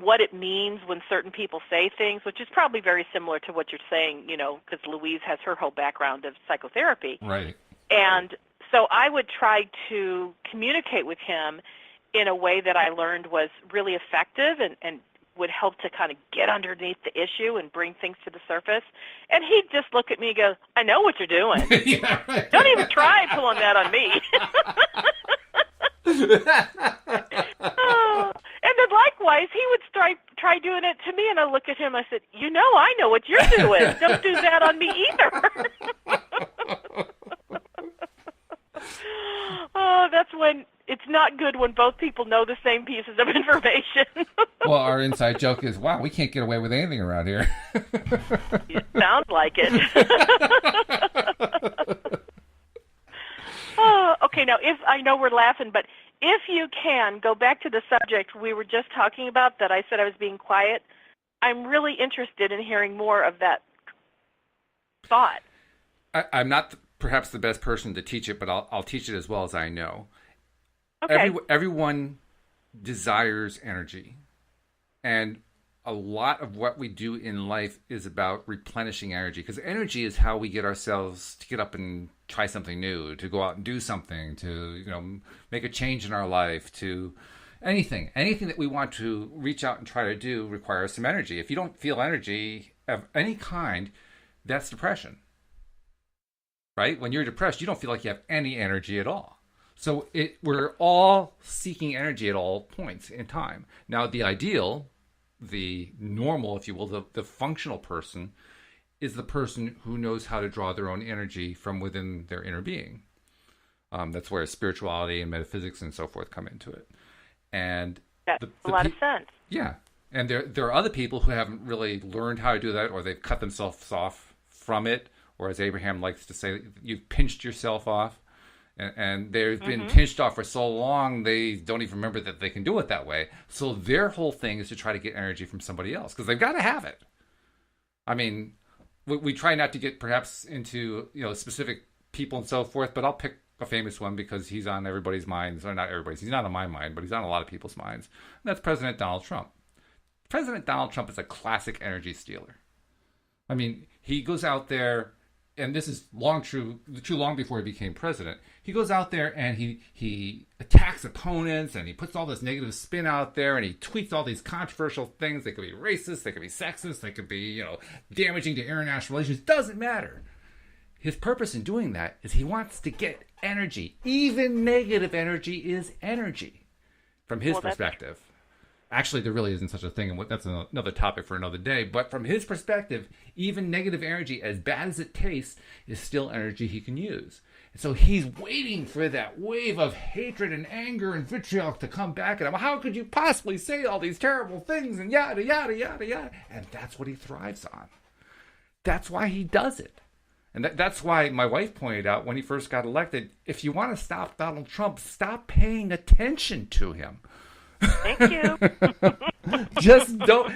what it means when certain people say things, which is probably very similar to what you're saying, because Louise has her whole background of psychotherapy. Right. And so I would try to communicate with him in a way that I learned was really effective and would help to kind of get underneath the issue and bring things to the surface. And he'd just look at me and go, "I know what you're doing. Yeah, right. Don't even try pulling that on me." And then likewise, he would try doing it to me, and I look at him, I said, I know what you're doing. Don't do that on me either. Oh, that's when it's not good when both people know the same pieces of information. Well, our inside joke is, wow, we can't get away with anything around here. It sounds like it. Oh, okay, now, if I know we're laughing, but if you can, go back to the subject we were just talking about that I said I was being quiet. I'm really interested in hearing more of that thought. I'm not perhaps the best person to teach it, but I'll teach it as well as I know. Okay. Everyone desires energy. And a lot of what we do in life is about replenishing energy, because energy is how we get ourselves to get up and try something new, to go out and do something, to make a change in our life, to anything that we want to reach out and try to do requires some energy. If you don't feel energy of any kind, that's depression, right? When you're depressed, you don't feel like you have any energy at all. So we're all seeking energy at all points in time. Now, the ideal, the normal, if you will, the functional person is the person who knows how to draw their own energy from within their inner being. That's where spirituality and metaphysics and so forth come into it. And that's a lot of sense. Yeah. And there are other people who haven't really learned how to do that, or they've cut themselves off from it, or as Abraham likes to say, you've pinched yourself off. And they've been pinched off for so long, they don't even remember that they can do it that way. So their whole thing is to try to get energy from somebody else, because they've got to have it. I mean, we try not to get perhaps into specific people and so forth, but I'll pick a famous one because he's on everybody's minds, or not everybody's. He's not on my mind, but he's on a lot of people's minds. And that's President Donald Trump. President Donald Trump is a classic energy stealer. I mean, he goes out there, and this is too long before he became president. He goes out there and he attacks opponents, and he puts all this negative spin out there, and he tweets all these controversial things. They could be racist, they could be sexist, they could be damaging to international relations. Doesn't matter. His purpose in doing that is he wants to get energy. Even negative energy is energy from his perspective. Actually, there really isn't such a thing, and that's another topic for another day. But from his perspective, even negative energy, as bad as it tastes, is still energy he can use. And so he's waiting for that wave of hatred and anger and vitriol to come back at him. How could you possibly say all these terrible things, and yada, yada, yada, yada? And that's what he thrives on. That's why he does it. And that's why my wife pointed out when he first got elected, if you want to stop Donald Trump, stop paying attention to him. Thank you. Just don't.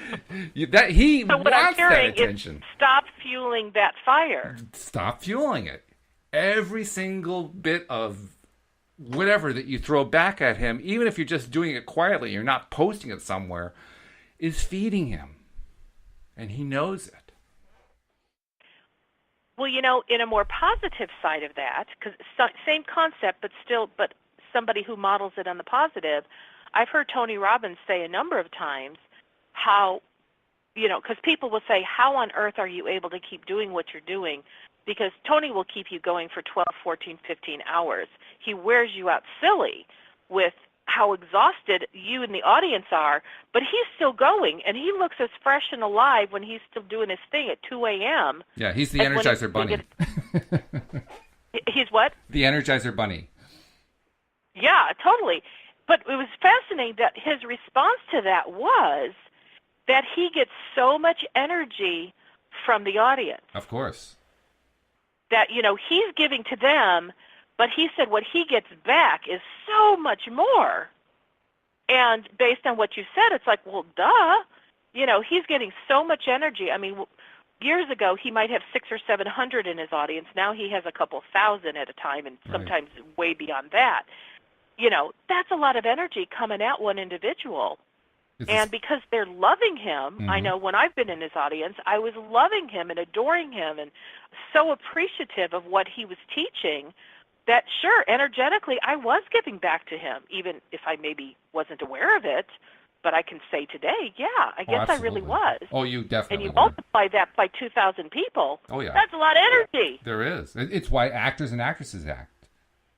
That he so what wants I'm hearing that attention. Is stop fueling that fire. Stop fueling it. Every single bit of whatever that you throw back at him, even if you're just doing it quietly, you're not posting it somewhere, is feeding him, and he knows it. Well, in a more positive side of that, because same concept, but somebody who models it on the positive. I've heard Tony Robbins say a number of times how, because people will say, how on earth are you able to keep doing what you're doing? Because Tony will keep you going for 12, 14, 15 hours. He wears you out silly with how exhausted you and the audience are, but he's still going, and he looks as fresh and alive when he's still doing his thing at 2 a.m. Yeah, he's the Energizer Bunny. He's what? The Energizer Bunny. Yeah, totally. But it was fascinating that his response to that was that he gets so much energy from the audience. Of course. That, he's giving to them, but he said what he gets back is so much more. And based on what you said, it's like, well, duh. He's getting so much energy. I mean, years ago, he might have 600 or 700 in his audience. Now he has a couple thousand at a time, and sometimes way beyond that. That's a lot of energy coming at one individual. And because they're loving him, I know when I've been in his audience, I was loving him and adoring him and so appreciative of what he was teaching that, sure, energetically, I was giving back to him, even if I maybe wasn't aware of it. But I can say today, yeah, I guess I really was. Oh, you definitely And you were. multiply that by 2,000 people. Oh, yeah. That's a lot of energy. There is. It's why actors and actresses act.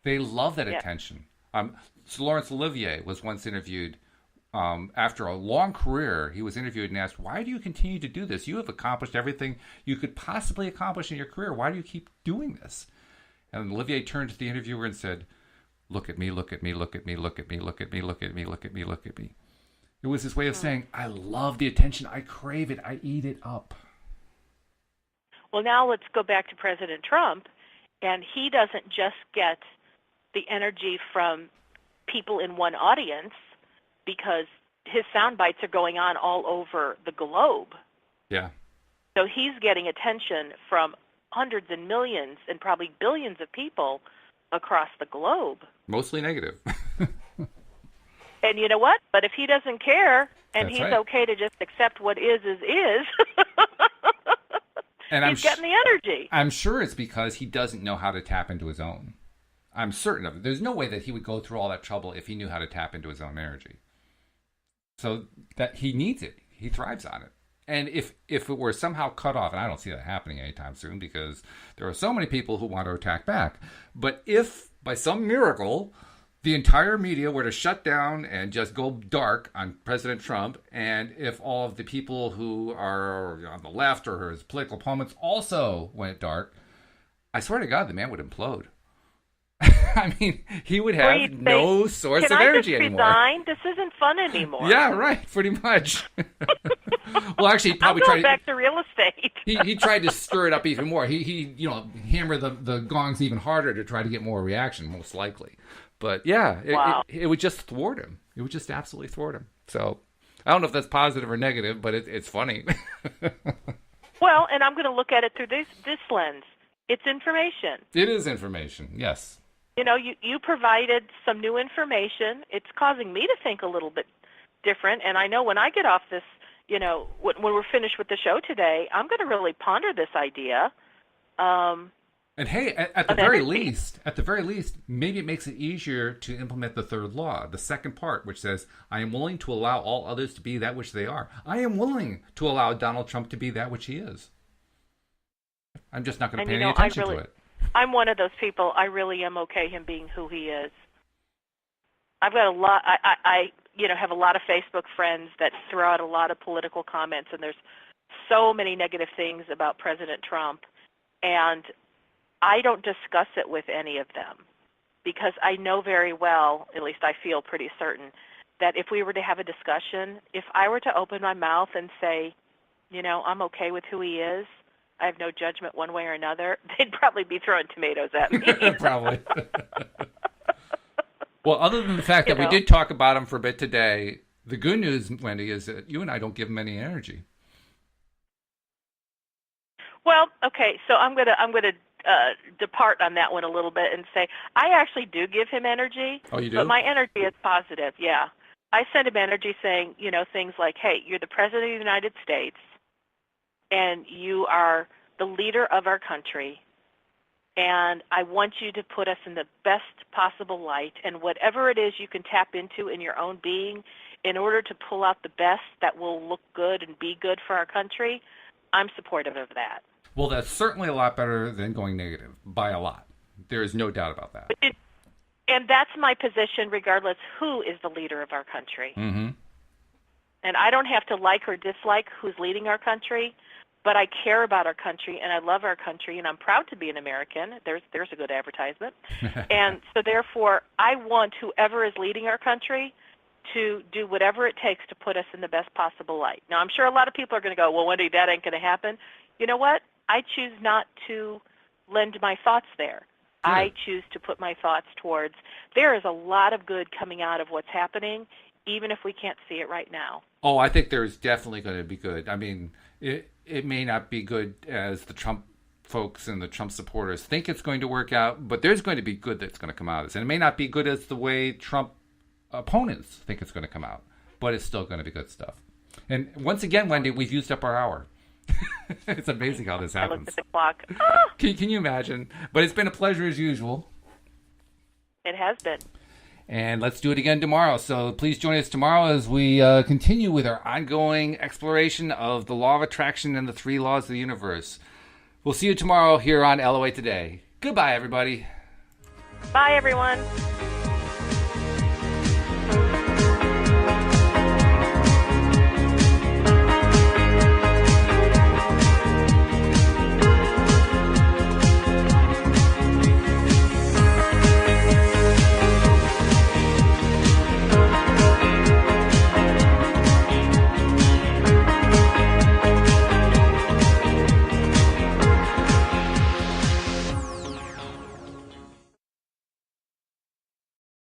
They love that attention. So Laurence Olivier was once interviewed. After a long career, he was interviewed and asked, why do you continue to do this? You have accomplished everything you could possibly accomplish in your career. Why do you keep doing this? And Olivier turned to the interviewer and said, Look at me, look at me, look at me, look at me, look at me, look at me, look at me, look at me. It was his way of saying, I love the attention. I crave it. I eat it up. Well, now let's go back to President Trump, and he doesn't just get the energy from people in one audience because his sound bites are going on all over the globe. Yeah. So he's getting attention from hundreds and millions and probably billions of people across the globe. Mostly negative. And you know what? But if he doesn't care and That's he's right. okay to just accept what is, And he's getting the energy. I'm sure it's because he doesn't know how to tap into his own. I'm certain of it. There's no way that he would go through all that trouble if he knew how to tap into his own energy. So that he needs it. He thrives on it. And if it were somehow cut off, and I don't see that happening anytime soon because there are so many people who want to attack back. But if by some miracle the entire media were to shut down and just go dark on President Trump, and if all of the people who are on the left or his political opponents also went dark, I swear to God, the man would implode. I mean, he would have no source of energy anymore. Can I just resign? This isn't fun anymore. Yeah, right. Pretty much. Well, actually, he probably I'm going back to real estate. he tried to stir it up even more. He hammered the gongs even harder to try to get more reaction, most likely. But yeah, it would just thwart him. It would just absolutely thwart him. So I don't know if that's positive or negative, but it's funny. Well, and I'm going to look at it through this lens. It's information. It is information, yes. You know, you provided some new information. It's causing me to think a little bit different. And I know when I get off this, you know, when we're finished with the show today, I'm going to really ponder this idea. And hey, at the very least, maybe it makes it easier to implement the third law, the second part, which says, I am willing to allow all others to be that which they are. I am willing to allow Donald Trump to be that which he is. I'm just not going to pay any attention to it. I'm one of those people. I really am okay him being who he is. I've got a lot. I have a lot of Facebook friends that throw out a lot of political comments, and there's so many negative things about President Trump, and I don't discuss it with any of them because I know very well, at least I feel pretty certain, that if we were to have a discussion, if I were to open my mouth and say, you know, I'm okay with who he is, I have no judgment one way or another, they'd probably be throwing tomatoes at me. Probably. Well, other than the fact that we did talk about him for a bit today, the good news, Wendy, is that you and I don't give him any energy. Well, okay, so I'm gonna depart on that one a little bit and say I actually do give him energy. Oh, you do? But my energy is positive. Yeah, I send him energy saying, you know, things like, "Hey, you're the president of the United States, and you are the leader of our country, and I want you to put us in the best possible light, and whatever it is you can tap into in your own being in order to pull out the best that will look good and be good for our country, I'm supportive of that." Well, that's certainly a lot better than going negative, by a lot. There is no doubt about that. And that's my position regardless who is the leader of our country. Mm-hmm. And I don't have to like or dislike who's leading our country, but I care about our country and I love our country and I'm proud to be an American. There's a good advertisement. And so therefore, I want whoever is leading our country to do whatever it takes to put us in the best possible light. Now, I'm sure a lot of people are going to go, well, Wendy, that ain't going to happen. You know what? I choose not to lend my thoughts there. Good. I choose to put my thoughts towards there is a lot of good coming out of what's happening, even if we can't see it right now. Oh, I think there's definitely going to be good. I mean, it may not be good as the Trump folks and the Trump supporters think it's going to work out, but there's going to be good that's going to come out of this. And it may not be good as the way Trump opponents think it's going to come out, but it's still going to be good stuff. And once again, Wendy, we've used up our hour. It's amazing how this happens. I looked at the clock. Can you imagine? But it's been a pleasure as usual. It has been. And let's do it again tomorrow. So please join us tomorrow as we continue with our ongoing exploration of the law of attraction and the 3 laws of the universe. We'll see you tomorrow here on LOA Today. Goodbye, everybody. Bye, everyone.